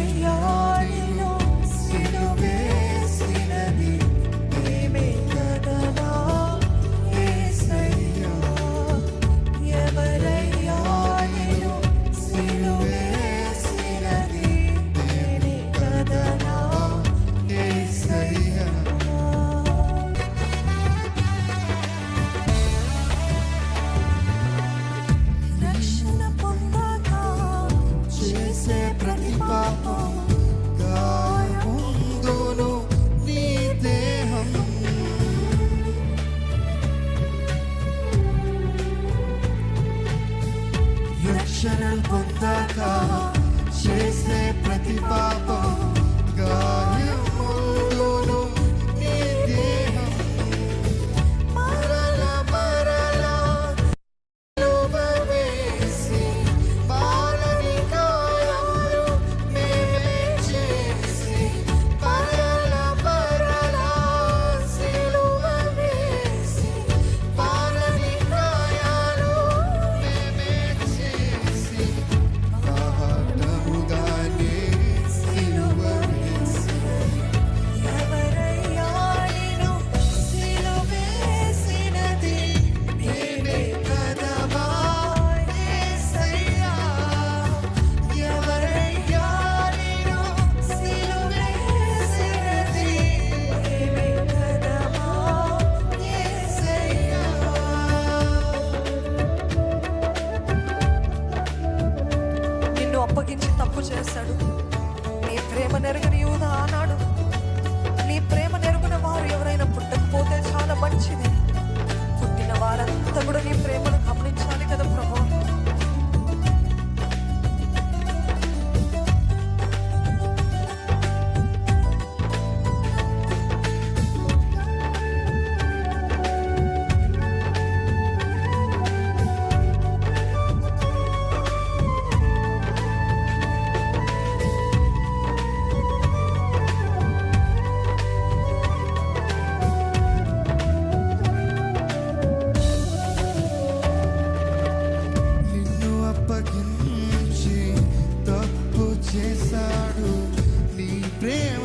ఎవరయ్యా నిన్ను సిలువేసినది మేమే కదా యేసయ్యా. ఎవరయ్యా నిన్ను సిలువేసినది మేమే కదా యేసయ్యా. రక్షణ పొందాక చేసే ప్రతి పాపం గాయముందును నీ దేహం. రక్షణ పొందాక చేసే ప్రతి పాపం గాయముందును నీ దేహం. మరల మరల వేసి బాలని గాయాలు మేమే చేసి పరల పరల సిలువ వేసి బాలని గాయాలు మేమే చేసి బాహటముగానే సిలువ వేసి. ఎవరయ్యా నిన్ను సిలువేసినది మేమే కదా యేసయ్యా. ఎవరయ్యా నిన్ను సిలువేసినది మేమే కదా యేసయ్యా. నిన్ను అప్పగించి తప్పు చేశాడు. నీ ప్రేమ నెరగని యూదా అన్నాడు, నీ ప్రేమ నెరుగున వారు ఎవరైనా పుట్టకపోతే చాలా మంచిది. పుట్టిన వారంతా కూడా నీ ప్రేమను గమనించాలి కదా ప్రభు. నిన్ను అప్పగించి తప్పు చేశాడు నీ ప్రేమ